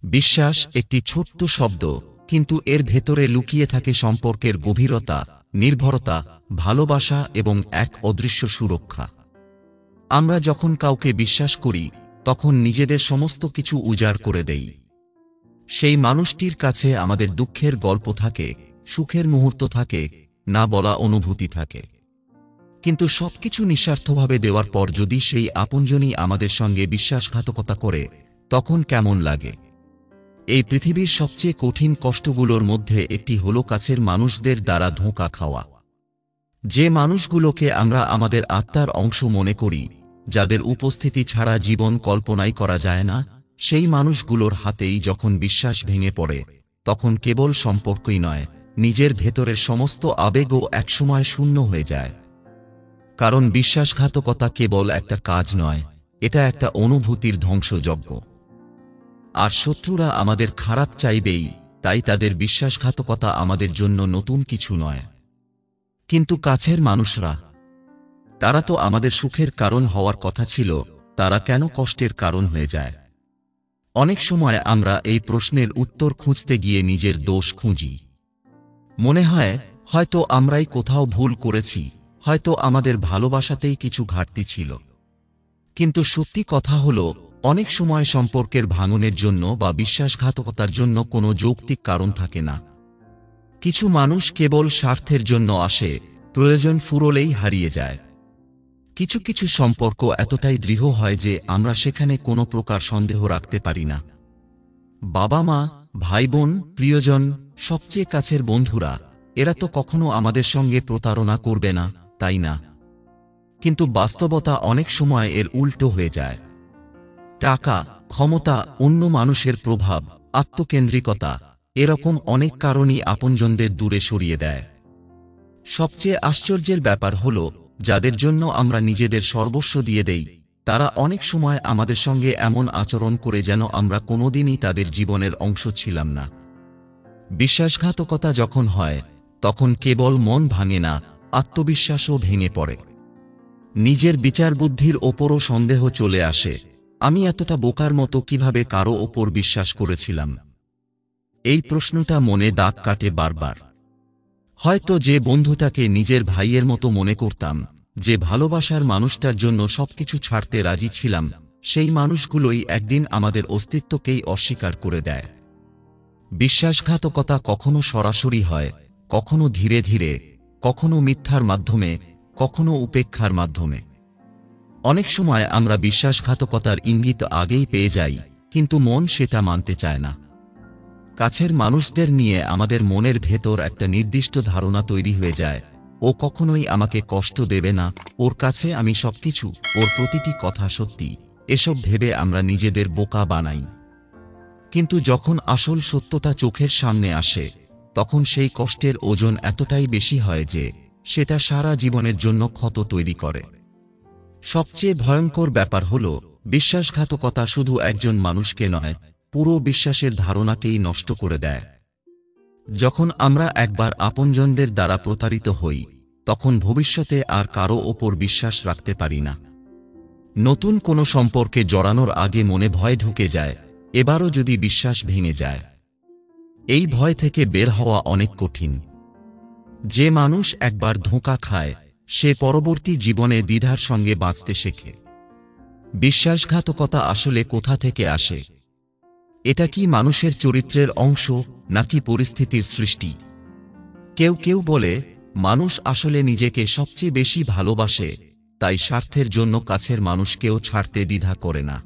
বিশ্বাস একটি ছোট্ট শব্দ, কিন্তু এর ভেতরে লুকিয়ে থাকে সম্পর্কের গভীরতা, নির্ভরতা, ভালোবাসা এবং এক অদৃশ্য সুরক্ষা। আমরা যখন কাউকে বিশ্বাস করি, তখন নিজেদের সমস্ত কিছু উজাড় করে দেই। সেই মানুষটির কাছে আমাদের দুঃখের গল্প থাকে, সুখের মুহূর্ত থাকে, না বলা অনুভূতি থাকে। কিন্তু সবকিছু নিঃস্বার্থভাবে দেওয়ার পর যদি সেই আপনজনই আমাদের সঙ্গে বিশ্বাসঘাতকতা করে, তখন কেমন লাগে? এই পৃথিবীর সবচেয়ে কঠিন কষ্টগুলোর মধ্যে একটি হলো কাছের মানুষদের দ্বারা ধোঁকা খাওয়া। যে মানুষগুলোকে আমরা আমাদের আত্মার অংশ মনে করি, যাদের উপস্থিতি ছাড়া জীবন কল্পনাই করা যায় না, সেই মানুষগুলোর হাতেই যখন বিশ্বাস ভেঙে পড়ে, তখন কেবল সম্পর্কই নয়, নিজের ভেতরের সমস্ত আবেগও একসময় শূন্য হয়ে যায়। কারণ বিশ্বাসঘাতকতা কেবল একটা কাজ নয়, এটা একটা অনুভূতির ধ্বংসযজ্ঞ। আর শত্রুরা আমাদের খারাপ চাইবেই, তাই তাদের বিশ্বাসঘাতকতা আমাদের জন্য নতুন কিছু নয়। কিন্তু কাছের মানুষরা, তারা তো আমাদের সুখের কারণ হওয়ার কথা ছিল, তারা কেন কষ্টের কারণ হয়ে যায়? অনেক সময় আমরা এই প্রশ্নের উত্তর খুঁজতে গিয়ে নিজের দোষ খুঁজি। মনে হয় হয়তো আমরাই কোথাও ভুল করেছি, হয়তো আমাদের ভালোবাসাতেই কিছু ঘাটতি ছিল। কিন্তু সত্যি কথা হলো, অনেক সময় সম্পর্কের ভাঙনের জন্য বা বিশ্বাসঘাতকতার জন্য কোনো যৌক্তিক কারণ থাকে না। কিছু মানুষ কেবল স্বার্থের জন্য আসে, প্রয়োজন ফুরোলেই হারিয়ে যায়। কিছু কিছু সম্পর্ক এতটাই দৃঢ় হয় যে আমরা সেখানে কোনো প্রকার সন্দেহ রাখতে পারি না। বাবা মা, ভাই বোন, প্রিয়জন, সবচেয়ে কাছের বন্ধুরা, এরা তো কখনো আমাদের সঙ্গে প্রতারণা করবে না, তাই না? কিন্তু বাস্তবতা অনেক সময় এর উল্টো হয়ে যায়। টাকা, ক্ষমতা, অন্য মানুষের প্রভাব, আত্মকেন্দ্রিকতা, এরকম অনেক কারণই আপনজনদের দূরে সরিয়ে দেয়। সবচেয়ে আশ্চর্যের ব্যাপার হলো, যাদের জন্য আমরা নিজেদের সর্বস্ব দিয়ে দেই, তারা অনেক সময় আমাদের সঙ্গে এমন আচরণ করে যেন আমরা কোনোদিনই তাদের জীবনের অংশ ছিলাম না। বিশ্বাসঘাতকতা যখন হয়, তখন কেবল মন ভাঙে না, আত্মবিশ্বাসও ভেঙে পড়ে। নিজের বিচারবুদ্ধির ওপরও সন্দেহ চলে আসে। আমি এতটা বোকার মতো কিভাবে কারো ওপর বিশ্বাস করেছিলাম? এই প্রশ্নটা মনে দাগ কাটে বারবার। হয়তো যে বন্ধুটাকে নিজের ভাইয়ের মতো মনে করতাম, যে ভালোবাসার মানুষটার জন্য সবকিছু ছাড়তে রাজি ছিলাম, সেই মানুষগুলোই একদিন আমাদের অস্তিত্বকেই অস্বীকার করে দেয়। বিশ্বাসঘাতকতা কখনো সরাসরি হয়, কখনো ধীরে ধীরে, কখনো মিথ্যার মাধ্যমে, কখনো উপেক্ষার মাধ্যমে। অনেক সময় আমরা বিশ্বাসঘাতকতার ইঙ্গিত আগেই পেয়ে যাই, কিন্তু মন সেটা মানতে চায় না। কাছের মানুষদের নিয়ে আমাদের মনের ভেতর একটা নির্দিষ্ট ধারণা তৈরি হয়ে যায়, ও কখনোই আমাকে কষ্ট দেবে না, ওর কাছে আমি সবকিছু, ওর প্রতিটি কথা সত্যি। এসব ভেবে আমরা নিজেদের বোকা বানাই। কিন্তু যখন আসল সত্যতা চোখের সামনে আসে, তখন সেই কষ্টের ওজন এতটাই বেশি হয় যে সেটা সারা জীবনের জন্য ক্ষত তৈরি করে। সবচেয়ে ভয়ঙ্কর ব্যাপার হল, বিশ্বাসঘাতকতা শুধু একজন মানুষকে নয়, পুরো বিশ্বাসের ধারণাকেই নষ্ট করে দেয়। যখন আমরা একবার আপনজনদের দ্বারা প্রতারিত হই, তখন ভবিষ্যতে আর কারো ওপর বিশ্বাস রাখতে পারি না। নতুন কোনো সম্পর্কে জড়ানোর আগে মনে ভয় ঢুকে যায়, এবারও যদি বিশ্বাস ভেঙে যায়। এই ভয় থেকে বের হওয়া অনেক কঠিন। যে মানুষ একবার ধোঁকা খায়, সে পরবর্তী জীবনে দ্বিধার সঙ্গে বাঁচতে শেখে। বিশ্বাসঘাতকতা আসলে কোথা থেকে আসে? এটা কি মানুষের চরিত্রের অংশ, নাকি পরিস্থিতির সৃষ্টি? কেউ কেউ বলে, মানুষ আসলে নিজেকে সবচেয়ে বেশি ভালোবাসে, তাই স্বার্থের জন্য কাছের মানুষকেও ছাড়তে দ্বিধা করে না।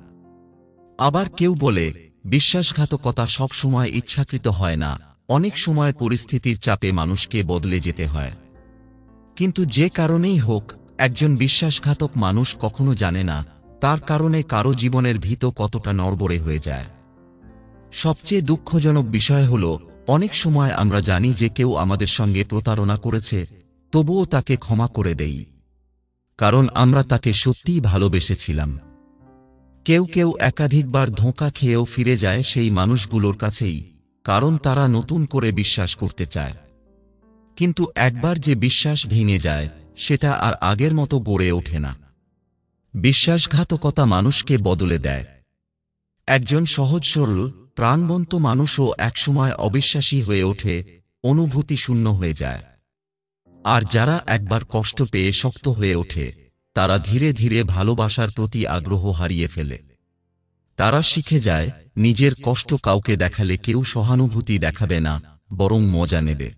আবার কেউ বলে, বিশ্বাসঘাতকতা সবসময় ইচ্ছাকৃত হয় না, অনেক সময় পরিস্থিতির চাপে মানুষকে বদলে যেতে হয়। কিন্তু যে কারণেই হোক, একজন বিশ্বাসঘাতক মানুষ কখনো জানে না তার কারণে কারো জীবনের ভিত কতটা নড়বড়ে হয়ে যায়। সবচেয়ে দুঃখজনক বিষয় হল, অনেক সময় আমরা জানি যে কেউ আমাদের সঙ্গে প্রতারণা করেছে, তবুও তাকে ক্ষমা করে দেই, কারণ আমরা তাকে সত্যিই ভালোবেসেছিলাম। কেউ কেউ একাধিকবার ধোঁকা খেয়েও ফিরে যায় সেই মানুষগুলোর কাছেই, কারণ তারা নতুন করে বিশ্বাস করতে চায়। কিন্তু একবার যে বিশ্বাস ভেঙে যায়, সেটা আর আগের মতো গড়ে ওঠে না। বিশ্বাসঘাতকতা মানুষকে বদলে দেয়। একজন সহজ সরল, প্রাণবন্ত মানুষও একসময় অবিশ্বাসী হয়ে ওঠে, অনুভূতি শূন্য হয়ে যায়। আর যারা একবার কষ্ট পেয়ে শক্ত হয়ে ওঠে, তারা ধীরে ধীরে ভালোবাসার প্রতি আগ্রহ হারিয়ে ফেলে। তারা শিখে যায়, নিজের কষ্ট কাউকে দেখালে কেউ সহানুভূতি দেখাবে না, বরং মজা নেবে।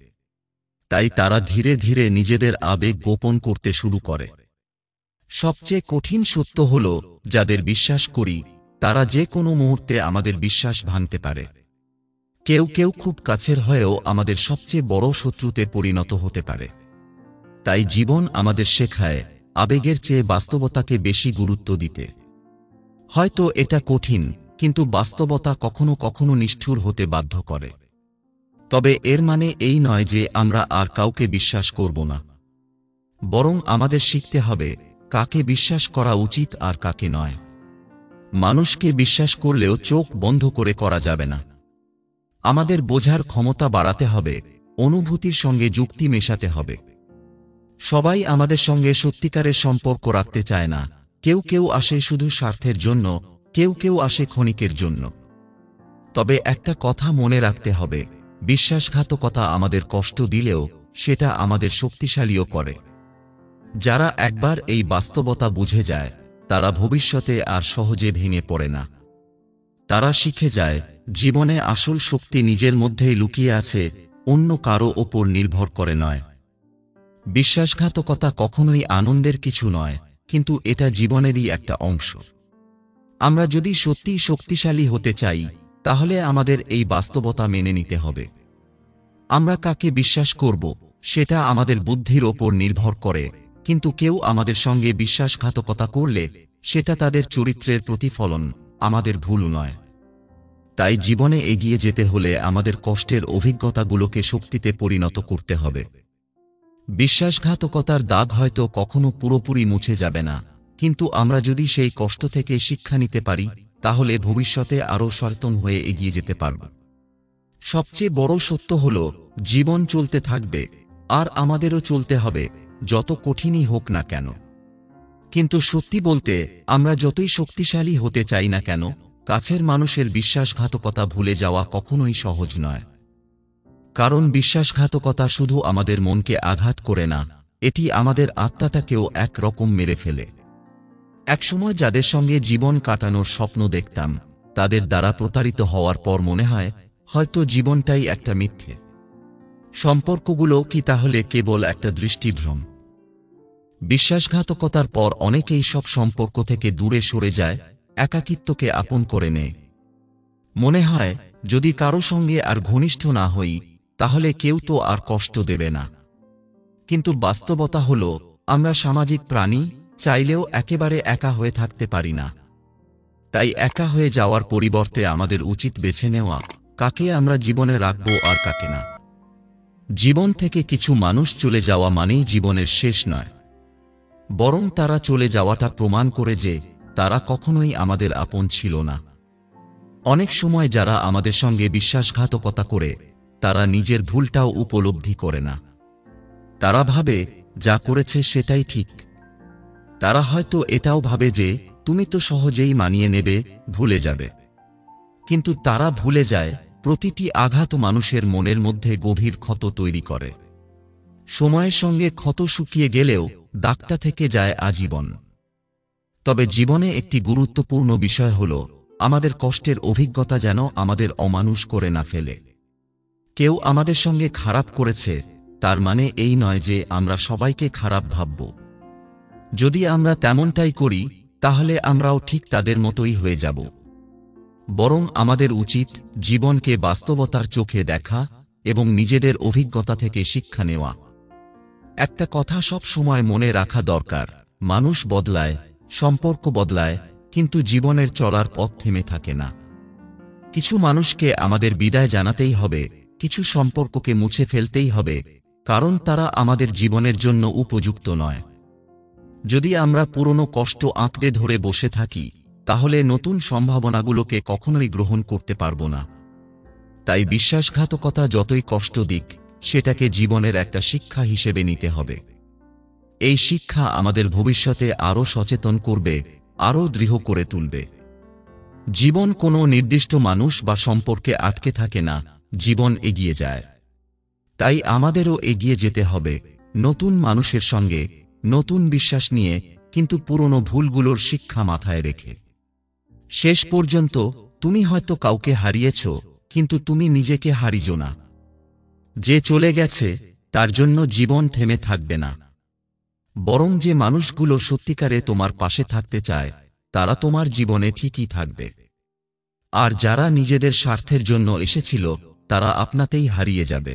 তাই তারা ধীরে ধীরে নিজেদের আবেগ গোপন করতে শুরু করে। সবচেয়ে কঠিন সত্য হল, যাদের বিশ্বাস করি তারা যে কোনো মুহূর্তে আমাদের বিশ্বাস ভাঙতে পারে। কেউ কেউ খুব কাছের হয়েও আমাদের সবচেয়ে বড় শত্রুতে পরিণত হতে পারে। তাই জীবন আমাদের শেখায়, আবেগের চেয়ে বাস্তবতাকে বেশি গুরুত্ব দিতে। হয়তো এটা কঠিন, কিন্তু বাস্তবতা কখনো কখনো নিষ্ঠুর হতে বাধ্য করে। তবে এর মানে এই নয় যে আমরা আর কাউকে বিশ্বাস করব না। বরং আমাদের শিখতে হবে কাকে বিশ্বাস করা উচিত আর কাকে নয়। মানুষকে বিশ্বাস করলেও চোখ বন্ধ করে করা যাবে না। আমাদের বোঝার ক্ষমতা বাড়াতে হবে, অনুভূতির সঙ্গে যুক্তি মেশাতে হবে। সবাই আমাদের সঙ্গে সত্যিকারের সম্পর্ক রাখতে চায় না। কেউ কেউ আসে শুধু স্বার্থের জন্য, কেউ কেউ আসে ক্ষণিকের জন্য। তবে একটা কথা মনে রাখতে হবে, বিশ্বাসঘাতকতা আমাদের কষ্ট দিলেও সেটা আমাদের শক্তিশালীও করে। যারা একবার এই বাস্তবতা বুঝে যায়, তারা ভবিষ্যতে আর সহজে ভেঙে পড়ে না। তারা শিখে যায়, জীবনে আসল শক্তি নিজের মধ্যেই লুকিয়ে আছে, অন্য কারো ওপর নির্ভর করে নয়। বিশ্বাসঘাতকতা কখনোই আনন্দের কিছু নয়, কিন্তু এটা জীবনেরই একটা অংশ। আমরা যদি সত্যিই শক্তিশালী হতে চাই, তাহলে আমাদের এই বাস্তবতা মেনে নিতে হবে। আমরা কাকে বিশ্বাস করব, সেটা আমাদের বুদ্ধির ওপর নির্ভর করে, কিন্তু কেউ আমাদের সঙ্গে বিশ্বাসঘাতকতা করলে সেটা তাদের চরিত্রের প্রতিফলন, আমাদের ভুল নয়। তাই জীবনে এগিয়ে যেতে হলে আমাদের কষ্টের অভিজ্ঞতাগুলোকে শক্তিতে পরিণত করতে হবে। বিশ্বাসঘাতকতার দাগ হয়তো কখনো পুরোপুরি মুছে যাবে না, কিন্তু আমরা যদি সেই কষ্ট থেকে শিক্ষা নিতে পারি, তাহলে ভবিষ্যতে আরও সচেতন হয়ে এগিয়ে যেতে পারব। সবচেয়ে বড় সত্য হল, জীবন চলতে থাকবে, আর আমাদেরও চলতে হবে, যত কঠিনই হোক না কেন। কিন্তু সত্যি বলতে, আমরা যতই শক্তিশালী হতে চাই না কেন, কাছের মানুষের বিশ্বাসঘাতকতা ভুলে যাওয়া কখনোই সহজ নয়। কারণ বিশ্বাসঘাতকতা শুধু আমাদের মনকে আঘাত করে না, এটি আমাদের আত্মাটাকেও এক রকম মেরে ফেলে। একসময় যাদের সঙ্গে জীবন কাটানোর স্বপ্ন দেখতাম, তাদের দ্বারা প্রতারিত হওয়ার পর মনে হয়, হয়তো জীবনটাই একটা মিথ্যে। সম্পর্কগুলো কি তাহলে কেবল একটা দৃষ্টিভ্রম? বিশ্বাসঘাতকতার পর অনেকেই সব সম্পর্ক থেকে দূরে সরে যায়, একাকিত্বকে আপন করে নেয়। মনে হয়, যদি কারো সঙ্গে আর ঘনিষ্ঠ না হই, তাহলে কেউ তো আর কষ্ট দেবে না। কিন্তু বাস্তবতা হল, আমরা সামাজিক প্রাণী, চাইলেও একেবারে একা হয়ে থাকতে পারি না। তাই একা হয়ে যাওয়ার পরিবর্তে আমাদের উচিত বেছে নেওয়া, কাকে আমরা জীবনে রাখব আর কাকে না। জীবন থেকে কিছু মানুষ চলে যাওয়া মানেই জীবনের শেষ নয়, বরং তারা চলে যাওয়াটা প্রমাণ করে যে তারা কখনোই আমাদের আপন ছিল না। অনেক সময় যারা আমাদের সঙ্গে বিশ্বাসঘাতকতা করে, তারা নিজের ভুলটাও উপলব্ধি করে না। তারা ভাবে যা করেছে সেটাই ঠিক। তারা হয়তো এটাও ভাবে যে তুমি তো সহজেই মানিয়ে নেবে, ভুলে যাবে। কিন্তু তারা ভুলে যায়, প্রতিটি আঘাত মানুষের মনের মধ্যে গভীর ক্ষত তৈরি করে। সময়ের সঙ্গে ক্ষত শুকিয়ে গেলেও দাগটা থেকে যায় আজীবন। তবে জীবনে একটি গুরুত্বপূর্ণ বিষয় হল, আমাদের কষ্টের অভিজ্ঞতা যেন আমাদের অমানুষ করে না ফেলে। কেউ আমাদের সঙ্গে খারাপ করেছে, তার মানে এই নয় যে আমরা সবাইকে খারাপ ভাবব। যদি আমরা তেমনটাই করি, তাহলে আমরাও ঠিক তাদের মতোই হয়ে যাব। বরং আমাদের উচিত জীবনকে বাস্তবতার চোখে দেখা এবং নিজেদের অভিজ্ঞতা থেকে শিক্ষা নেওয়া। একটা কথা সব সময় মনে রাখা দরকার, মানুষ বদলায়, সম্পর্ক বদলায়, কিন্তু জীবনের চলার পথ থেমে থাকে না। কিছু মানুষকে আমাদের বিদায় জানাতেই হবে, কিছু সম্পর্ককে মুছে ফেলতেই হবে, কারণ তারা আমাদের জীবনের জন্য উপযুক্ত নয়। যদি আমরা পুরনো কষ্ট আঁকড়ে ধরে বসে থাকি, তাহলে নতুন সম্ভাবনাগুলোকে কখনোই গ্রহণ করতে পারব না। তাই বিশ্বাসঘাতকতা যতই কষ্ট দিক, সেটাকে জীবনের একটা শিক্ষা হিসেবে নিতে হবে। এই শিক্ষা আমাদের ভবিষ্যতে আরও সচেতন করবে, আরও দৃঢ় করে তুলবে। জীবন কোনো নির্দিষ্ট মানুষ বা সম্পর্কে আটকে থাকে না, জীবন এগিয়ে যায়। তাই আমাদেরও এগিয়ে যেতে হবে, নতুন মানুষের সঙ্গে, নতুন বিশ্বাস নিয়ে, কিন্তু পুরনো ভুলগুলোর শিক্ষা মাথায় রেখে। শেষ পর্যন্ত তুমি হয়তো কাউকে হারিয়েছ, কিন্তু তুমি নিজেকে হারিও না। যে চলে গেছে তার জন্য জীবন থেমে থাকবে না, বরং যে মানুষগুলো সত্যিকারে তোমার পাশে থাকতে চায় তারা তোমার জীবনে ঠিকই থাকবে। আর যারা নিজেদের স্বার্থের জন্য এসেছিল তারা আপনাতেই হারিয়ে যাবে।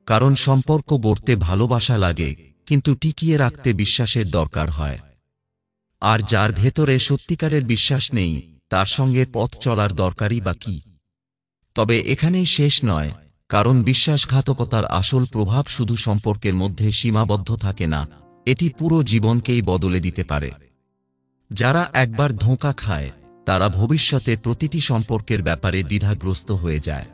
কারণ সম্পর্ক গড়তে ভালোবাসা লাগে, কিন্তু টিকিয়ে রাখতে বিশ্বাসের দরকার হয়। আর যার ভেতরে সত্যিকারের বিশ্বাস নেই তার সঙ্গে পথ চলার দরকারই বা কি? তবে এখানেই শেষ নয়, কারণ বিশ্বাসঘাতকতার আসল প্রভাব শুধু সম্পর্কের মধ্যে সীমাবদ্ধ থাকে না, এটি পুরো জীবনকেই বদলে দিতে পারে। যারা একবার ধোঁকা খায় তারা ভবিষ্যতে প্রতিটি সম্পর্কের ব্যাপারে দ্বিধাগ্রস্ত হয়ে যায়।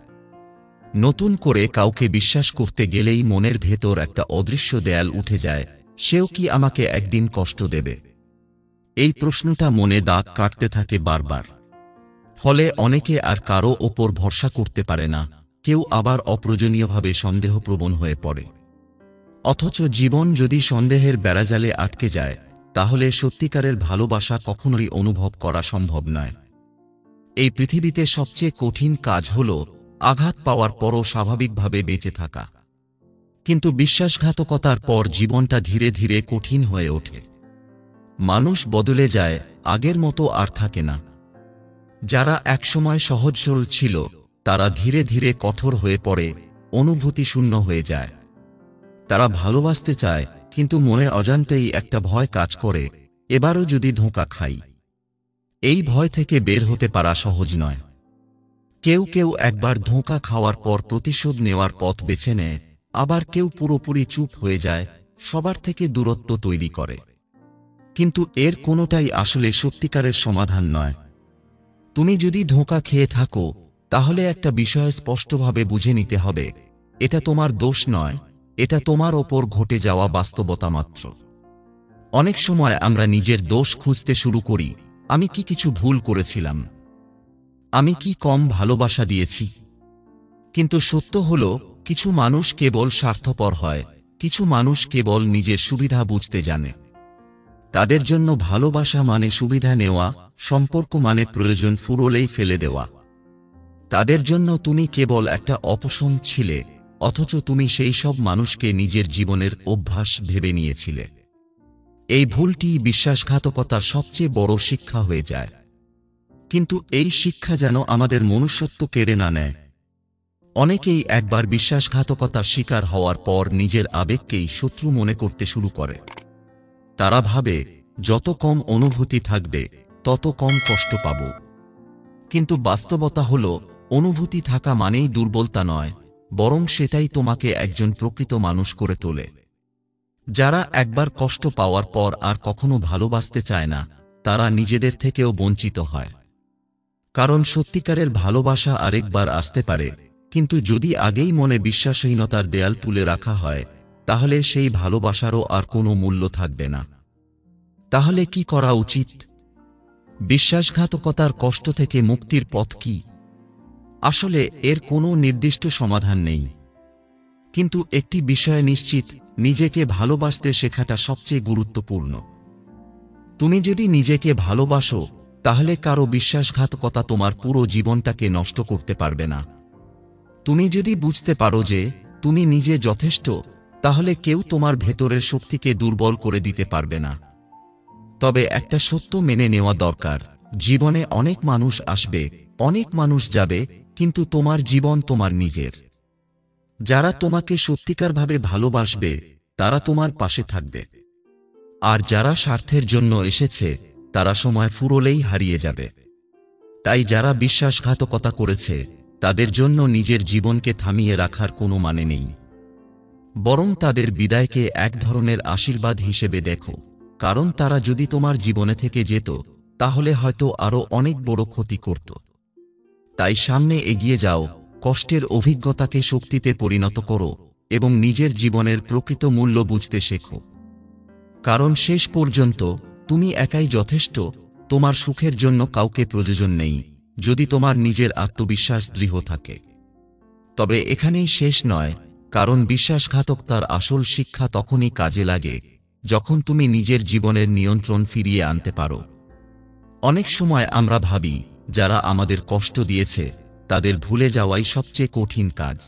নতুন করে কাউকে বিশ্বাস করতে গেলেই মনের ভেতর একটা অদৃশ্য দেয়াল উঠে যায়, সেও কি আমাকে একদিন কষ্ট দেবে? এই প্রশ্নটা মনে দাগ কাটতে থাকে বারবার। ফলে অনেকে আর কারো ওপর ভরসা করতে পারে না, কেউ আবার অপ্রয়োজনীয়ভাবে সন্দেহপ্রবণ হয়ে পড়ে। অথচ জীবন যদি সন্দেহের বেড়াজালে আটকে যায় তাহলে সত্যিকারের ভালোবাসা কখনোই অনুভব করা সম্ভব নয়। এই পৃথিবীতে সবচেয়ে কঠিন কাজ হল আঘাত পাওয়ার পরও স্বাভাবিকভাবে বেঁচে থাকা। কিন্তু বিশ্বাসঘাতকতার পর জীবনটা ধীরে ধীরে কঠিন হয়ে ওঠে। মানুষ বদলে যায়, আগের মতো আর থাকে না। যারা একসময় সহজ সরল ছিল তারা ধীরে ধীরে কঠোর হয়ে পড়ে, অনুভূতি শূন্য হয়ে যায়। তারা ভালোবাসতে চায়, কিন্তু মনে অজান্তেই একটা ভয় কাজ করে, এবারও যদি ধোঁকা খাই। এই ভয় থেকে বের হতে পারা সহজ নয়। কেউ কেউ একবার ধোঁকা খাওয়ার পর প্রতিশোধ নেওয়ার পথ বেছে নেয়, আবার কেউ পুরোপুরি চুপ হয়ে যায়, সবার থেকে দূরত্ব তৈরি করে। কিন্তু এর কোনোটাই আসলে সত্যিকারের সমাধান নয়। তুমি যদি ধোঁকা খেয়ে থাকো তাহলে একটা বিষয় স্পষ্টভাবে বুঝে নিতে হবে, এটা তোমার দোষ নয়, এটা তোমার ওপর ঘটে যাওয়া বাস্তবতা মাত্র। অনেক সময় আমরা নিজের দোষ খুঁজতে শুরু করি, আমি কি কিছু ভুল করেছিলাম? আমি কি কম ভালোবাসা দিয়েছি? কিন্তু সত্য হলো, কিছু মানুষ কেবল স্বার্থপর হয়, কিছু মানুষ কেবল নিজের সুবিধা বুঝতে জানে। তাদের জন্য ভালোবাসা মানে সুবিধা নেওয়া, সম্পর্ক মানে প্রয়োজন ফুরোলেই ফেলে দেওয়া। তাদের জন্য তুমি কেবল একটা অপশন ছিলে, অথচ তুমি সেই সব মানুষকে নিজের জীবনের অভ্যাস ভেবে নিয়েছিলে। এই ভুলটি বিশ্বাসঘাতকতার সবচেয়ে বড় শিক্ষা হয়ে যায়। কিন্তু এই শিক্ষা যেন আমাদের মনুষ্যত্ব কেড়ে না নেয়। অনেকেই একবার বিশ্বাসঘাতকতার শিকার হওয়ার পর নিজের আবেগকেই শত্রু মনে করতে শুরু করে। তারা ভাবে, যত কম অনুভূতি থাকবে তত কম কষ্ট পাব। কিন্তু বাস্তবতা হলো, অনুভূতি থাকা মানেই দুর্বলতা নয়, বরং সেটাই তোমাকে একজন প্রকৃত মানুষ করে তোলে। যারা একবার কষ্ট পাওয়ার পর আর কখনো ভালোবাসতে চায় না তারা নিজেদের থেকেও বঞ্চিত হয়। কারণ সত্যিকারের ভালোবাসা আরেকবার আসতে পারে, কিন্তু যদি আগেই মনে বিশ্বাসহীনতার দেয়াল তুলে রাখা হয় তাহলে সেই ভালোবাসারও আর কোনো মূল্য থাকবে না। তাহলে কি করা উচিত? বিশ্বাসঘাতকতার কষ্ট থেকে মুক্তির পথ কি? আসলে এর কোনো নির্দিষ্ট সমাধান নেই। কিন্তু একটি বিষয় নিশ্চিত, নিজেকে ভালোবাসতে শেখাটা সবচেয়ে গুরুত্বপূর্ণ। তুমি যদি নিজেকে ভালোবাসো তাহলে কারো বিশ্বাসঘাতকতা তোমার পুরো জীবনটাকে নষ্ট করতে পারবে না। তুমি যদি বুঝতে পারো যে তুমি নিজে যথেষ্ট, তাহলে কেউ তোমার ভেতরের শক্তিকে দুর্বল করে দিতে পারবে না। তবে একটা সত্য মেনে নেওয়া দরকার, জীবনে অনেক মানুষ আসবে, অনেক মানুষ যাবে, কিন্তু তোমার জীবন তোমার নিজের। যারা তোমাকে সত্যিকারভাবে ভালোবাসবে তারা তোমার পাশে থাকবে। আর যারা স্বার্থের জন্য এসেছে তারা সময় ফুরোলেই হারিয়ে যাবে। তাই যারা বিশ্বাসঘাতকতা করেছে তাদের জন্য নিজের জীবনকে থামিয়ে রাখার কোনো মানে নেই। বরং তাদের বিদায়কে এক ধরনের আশীর্বাদ হিসেবে দেখো, কারণ তারা যদি তোমার জীবনে থেকে যেত তাহলে হয়তো আরো অনেক বড় ক্ষতি করত। তাই সামনে এগিয়ে যাও, কষ্টের অভিজ্ঞতাকে শক্তিতে পরিণত করো এবং নিজের জীবনের প্রকৃত মূল্য বুঝতে শেখো। কারণ শেষ পর্যন্ত তুমি একাই যথেষ্ট, তোমার সুখের জন্য কাউকে প্রয়োজন নেই, যদি তোমার নিজের আত্মবিশ্বাস দৃঢ় থাকে। তবে এখানেই শেষ নয়, কারণ বিশ্বাসঘাতকতার আসল শিক্ষা তখনই কাজে লাগে যখন তুমি নিজের জীবনের নিয়ন্ত্রণ ফিরিয়ে আনতে পারো। অনেক সময় আমরা ভাবি যারা আমাদের কষ্ট দিয়েছে তাদের ভুলে যাওয়াই সবচেয়ে কঠিন কাজ।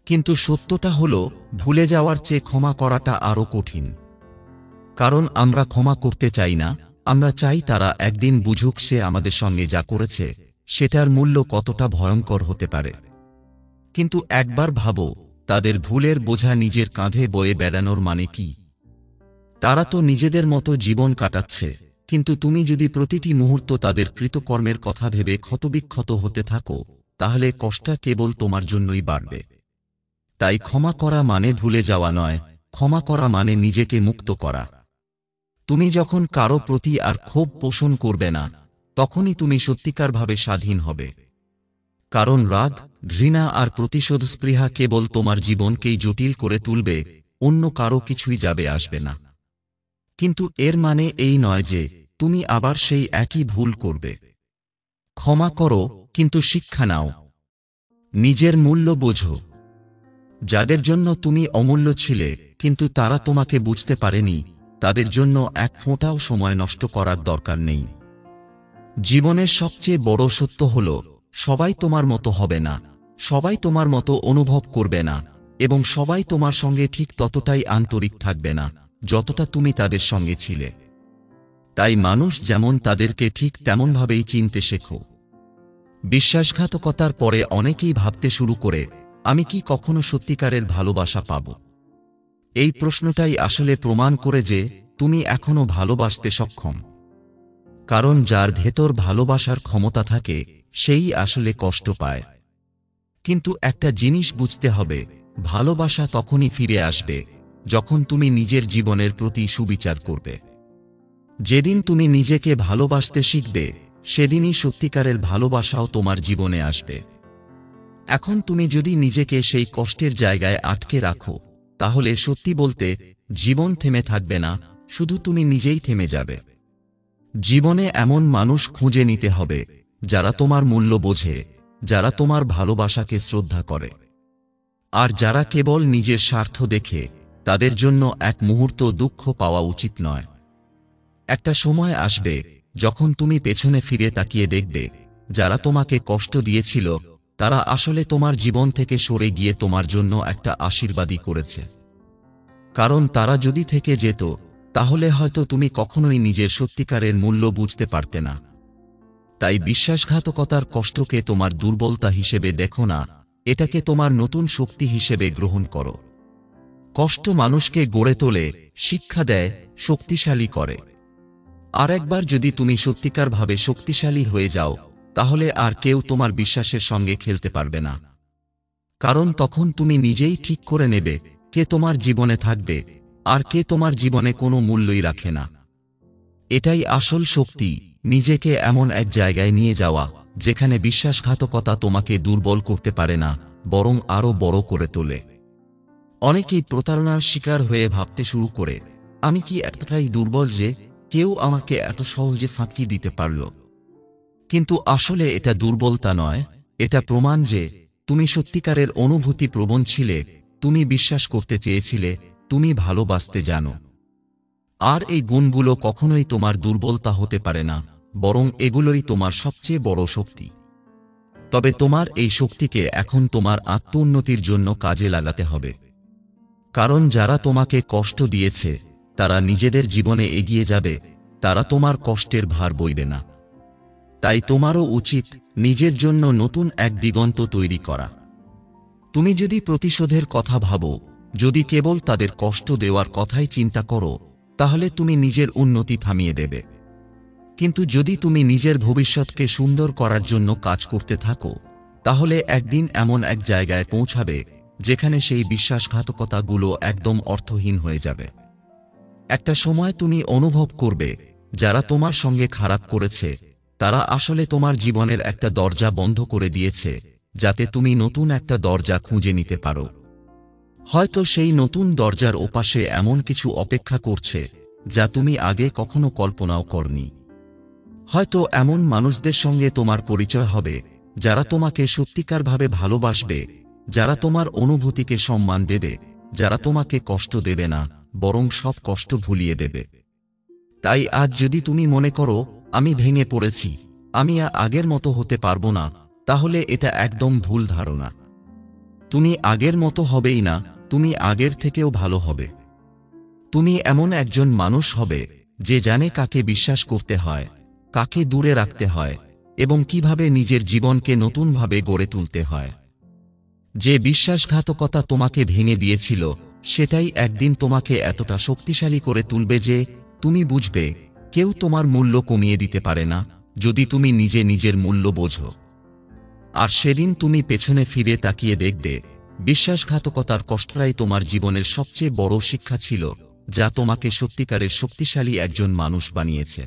কিন্তু সত্যটা হলো, ভুলে যাওয়ার চেয়ে ক্ষমা করাটা আরও কঠিন। কারণ আমরা ক্ষমা করতে চাই না, আমরা চাই তারা একদিন বুঝুক সে আমাদের সঙ্গে যা করেছে সেটার মূল্য কতটা ভয়ঙ্কর হতে পারে। কিন্তু একবার ভাবো, তাদের ভুলের বোঝা নিজের কাঁধে বয়ে বেড়ানোর মানে কি? তারা তো নিজেদের মতো জীবন কাটাচ্ছে, কিন্তু তুমি যদি প্রতিটি মুহূর্ত তাদের কৃতকর্মের কথা ভেবে ক্ষতবিক্ষত হতে থাকো, তাহলে কষ্ট কেবল তোমার জন্যই বাড়বে। তাই ক্ষমা করা মানে ভুলে যাওয়া নয়, ক্ষমা করা মানে নিজেকে মুক্ত করা। তুমি যখন কারো প্রতি আর ক্ষোভ পোষণ করবে না, তখনই তুমি সত্যিকারভাবে স্বাধীন হবে। কারণ রাগ, ঘৃণা আর প্রতিশোধস্পৃহা কেবল তোমার জীবনকেই জটিল করে তুলবে, অন্য কারো কিছুই যাবে আসবে না। কিন্তু এর মানে এই নয় যে তুমি আবার সেই একই ভুল করবে। ক্ষমা করো, কিন্তু শিক্ষা নাও। নিজের মূল্য বোঝো। যাদের জন্য তুমি অমূল্য ছিলে কিন্তু তারা তোমাকে বুঝতে পারেনি, তাদের জন্য এক ফোঁটাও সময় নষ্ট করার দরকার নেই। জীবনের সবচেয়ে বড় সত্য হল, সবাই তোমার মতো হবে না, সবাই তোমার মতো অনুভব করবে না, এবং সবাই তোমার সঙ্গে ঠিক ততটাই আন্তরিক থাকবে না যতটা তুমি তাদের সঙ্গে ছিলে। তাই মানুষ যেমন তাদেরকে ঠিক তেমনভাবেই চিনতে শেখো। বিশ্বাসঘাতকতার পরে অনেকেই ভাবতে শুরু করে, আমি কি কখনো সত্যিকারের ভালোবাসা পাব? এই প্রশ্নটাই আসলে প্রমাণ করে যে তুমি এখনো ভালোবাসতে সক্ষম। কারণ যার ভেতর ভালোবাসার ক্ষমতা থাকে সেই আসলে কষ্ট পায়। কিন্তু একটা জিনিস বুঝতে হবে, ভালোবাসা তখনই ফিরে আসবে যখন তুমি নিজের জীবনের প্রতি সুবিচার করবে। যেদিন তুমি নিজেকে ভালোবাসতে শিখবে, সেদিনই সত্যিকারের ভালোবাসাও তোমার জীবনে আসবে। এখন তুমি যদি নিজেকে সেই কষ্টের জায়গায় আটকে রাখো, তাহলে সত্যি বলতে জীবন থেমে থাকবে না, শুধু তুমি নিজেই থেমে যাবে। জীবনে এমন মানুষ খুঁজে নিতে হবে যারা তোমার মূল্য বোঝে, যারা তোমার ভালোবাসাকে শ্রদ্ধা করে, আর যারা কেবল নিজের স্বার্থ দেখে। তাদের জন্য এক মুহূর্ত দুঃখ পাওয়া উচিত নয়। একটা সময় আসবে যখন তুমি পেছনে ফিরে তাকিয়ে দেখবে, যারা তোমাকে কষ্ট দিয়েছিল তারা আসলে তোমার জীবন থেকে সরে গিয়ে তোমার জন্য একটা আশীর্বাদই করেছে। কারণ তারা যদি থেকে যেত, তাহলে হয়তো তুমি কখনোই নিজের সত্যিকারের মূল্য বুঝতে পারতে না। তাই বিশ্বাসঘাতকতার কষ্টকে তোমার দুর্বলতা হিসেবে দেখো না, এটাকে তোমার নতুন শক্তি হিসেবে গ্রহণ করো। কষ্ট মানুষকে গড়ে তোলে, শিক্ষা দেয়, শক্তিশালী করে। আর একবার যদি তুমি সত্যিকারভাবে শক্তিশালী হয়ে যাও, তাহলে আর কেউ তোমার বিশ্বাসের সঙ্গে খেলতে পারবে না। কারণ তখন তুমি নিজেই ঠিক করে নেবে কে তোমার জীবনে থাকবে আর কে তোমার জীবনে কোনো মূল্যই রাখে না। এটাই আসল শক্তি, নিজেকে এমন এক জায়গায় নিয়ে যাওয়া যেখানে বিশ্বাসঘাতকতা তোমাকে দুর্বল করতে পারে না, বরং আরও বড় করে তোলে। অনেকেই প্রতারণার শিকার হয়ে ভাবতে শুরু করে, আমি কি এতটাই দুর্বল যে কেউ আমাকে এত সহজে ফাঁকি দিতে পারল? কিন্তু আসলে এটা দুর্বলতা নয়, এটা প্রমাণ যে তুমি সত্যিকারের অনুভূতি প্রবণ ছিলে, তুমি বিশ্বাস করতে চেয়েছিলে, তুমি ভালোবাসতে জানো। আর এই গুণগুলো কখনোই তোমার দুর্বলতা হতে পারে না, বরং এগুলোই তোমার সবচেয়ে বড় শক্তি। তবে তোমার এই শক্তিকে এখন তোমার আত্মোন্নতির জন্য কাজে লাগাতে হবে। কারণ যারা তোমাকে কষ্ট দিয়েছে তারা নিজেদের জীবনে এগিয়ে যাবে, তারা তোমার কষ্টের ভার বইবে না। তাই তোমারও উচিত নিজের জন্য নতুন এক দিগন্ত তৈরি করা। তুমি যদি প্রতিশোধের কথা ভাবো, যদি কেবল তাদের কষ্ট দেওয়ার কথাই চিন্তা করো, তাহলে তুমি নিজের উন্নতি থামিয়ে দেবে। কিন্তু যদি তুমি নিজের ভবিষ্যৎকে সুন্দর করার জন্য কাজ করতে থাকো, তাহলে একদিন এমন এক জায়গায় পৌঁছাবে যেখানে সেই বিশ্বাসঘাতকতাগুলো একদম অর্থহীন হয়ে যাবে। একটা সময় তুমি অনুভব করবে, যারা তোমার সঙ্গে খারাপ করেছে তারা আসলে তোমার জীবনের একটা দরজা বন্ধ করে দিয়েছে, যাতে তুমি নতুন একটা দরজা খুঁজে নিতে পারো। হয়তো সেই নতুন দরজার ওপাশে এমন কিছু অপেক্ষা করছে যা তুমি আগে কখনো কল্পনাও করনি। হয়তো এমন মানুষদের সঙ্গে তোমার পরিচয় হবে যারা তোমাকে সত্যিকারভাবে ভালোবাসবে, যারা তোমার অনুভূতিকে সম্মান দেবে, যারা তোমাকে কষ্ট দেবে না, বরং সব কষ্ট ভুলিয়ে দেবে। তাই আজ যদি তুমি মনে করো আমি ভেঙে পড়েছি, আমি আগের মতো হতে পারবো না, তাহলে এটা একদম ভুল ধারণা। তুমি আগের মতো হবেই না, তুমি আগের থেকেও ভালো হবে। তুমি এমন একজন মানুষ হবে যে জানে কাকে বিশ্বাস করতে হয়, কাকে দূরে রাখতে হয়, এবং কিভাবে নিজের জীবনকে নতুনভাবে গড়ে তুলতে হয়। যে বিশ্বাসঘাতকতা তোমাকে ভেঙে দিয়েছিল, সেটাই একদিন তোমাকে এতটা শক্তিশালী করে তুলবে যে তুমি বুঝবে কেউ তোমার মূল্য কমিয়ে দিতে পারে না, যদি তুমি নিজে নিজের মূল্য বোঝো। আর সেদিন তুমি পেছনে ফিরে তাকিয়ে দেখবে বিশ্বাসঘাতকতার কষ্টটাই তোমার জীবনের সবচেয়ে বড় শিক্ষা ছিল, যা তোমাকে সত্যিকারের শক্তিশালী একজন মানুষ বানিয়েছে।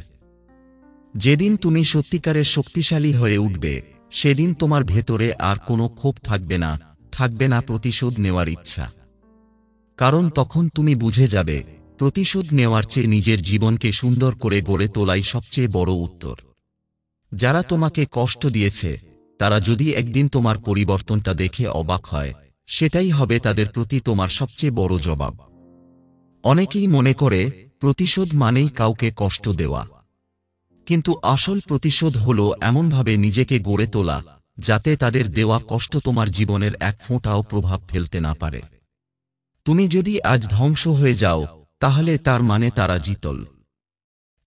যেদিন তুমি সত্যিকারের শক্তিশালী হয়ে উঠবে, সেদিন তোমার ভেতরে আর কোনো ক্ষোভ থাকবে না, থাকবে না প্রতিশোধ নেওয়ার ইচ্ছা। কারণ তখন তুমি বুঝে যাবে প্রতিশোধ নেওয়ার চেয়ে নিজের জীবনকে সুন্দর করে গড়ে তোলাই সবচেয়ে বড় উত্তর। যারা তোমাকে কষ্ট দিয়েছে, তারা যদি একদিন তোমার পরিবর্তনটা দেখে অবাক হয়, সেটাই হবে তাদের প্রতি তোমার সবচেয়ে বড় জবাব। অনেকেই মনে করে প্রতিশোধ মানেই কাউকে কষ্ট দেওয়া, কিন্তু আসল প্রতিশোধ হলো এমনভাবে নিজেকে গড়ে তোলা যাতে তাদের দেওয়া কষ্ট তোমার জীবনের এক ফোঁটাও প্রভাব ফেলতে না পারে। তুমি যদি আজ ধ্বংস হয়ে যাও, তাহলে তার মানে তারা জিতল।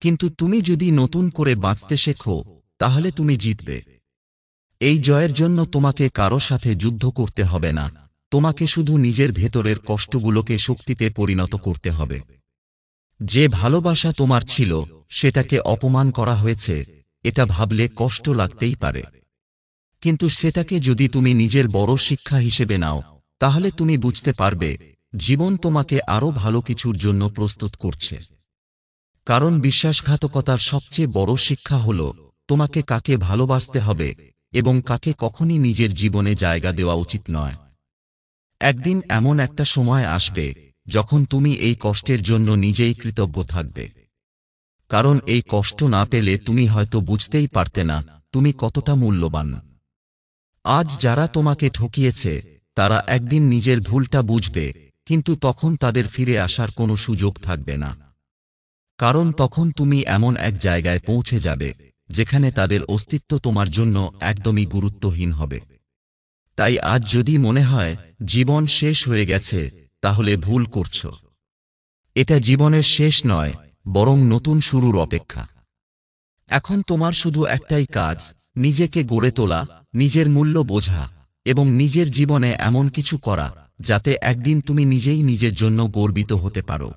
কিন্তু তুমি যদি নতুন করে বাঁচতে শেখো, তাহলে তুমি জিতবে। এই জয়ের জন্য তোমাকে কারো সাথে যুদ্ধ করতে হবে না, তোমাকে শুধু নিজের ভেতরের কষ্টগুলোকে শক্তিতে পরিণত করতে হবে। যে ভালোবাসা তোমার ছিল সেটাকে অপমান করা হয়েছে, এটা ভাবলে কষ্ট লাগতেই পারে। কিন্তু সেটাকে যদি তুমি নিজের বড় শিক্ষা হিসেবে নাও, তাহলে তুমি বুঝতে পারবে জীবন তোমাকে আরো ভালো কিছুর জন্য প্রস্তুত করছে। কারণ বিশ্বাসঘাতকতার সবচেয়ে বড় শিক্ষা হল তোমাকে কাকে ভালোবাসতে হবে এবং কাকে কখনই নিজের জীবনে জায়গা দেওয়া উচিত নয়। একদিন এমন একটা সময় আসবে যখন তুমি এই কষ্টের জন্য নিজেই কৃতজ্ঞ থাকবে। কারণ এই কষ্ট না পেলে তুমি হয়তো বুঝতেই পারতে না তুমি কতটা মূল্যবান। আজ যারা তোমাকে ঠকিয়েছে, তারা একদিন নিজের ভুলটা বুঝবে, কিন্তু তখন তাদের ফিরে আসার কোনো সুযোগ থাকবে না। কারণ তখন তুমি এমন এক জায়গায় পৌঁছে যাবে যেখানে তাদের অস্তিত্ব তোমার জন্য একদমই গুরুত্বহীন হবে। তাই আজ যদি মনে হয় জীবন শেষ হয়ে গেছে, তাহলে ভুল করছো। এটা জীবনের শেষ নয়, বরং নতুন শুরুর অপেক্ষা। এখন তোমার শুধু একটাই কাজ, নিজেকে গড়ে তোলা, নিজের মূল্য বোঝা এবং নিজের জীবনে এমন কিছু করা যাতে একদিন তুমি নিজেই নিজের জন্য গর্বিত হতে পারো।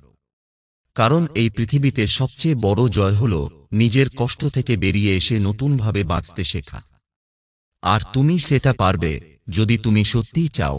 কারণ এই পৃথিবীতে সবচেয়ে বড় জয় হল নিজের কষ্ট থেকে বেরিয়ে এসে নতুনভাবে বাঁচতে শেখা। আর তুমি সেটা পারবে যদি তুমি সত্যিই চাও।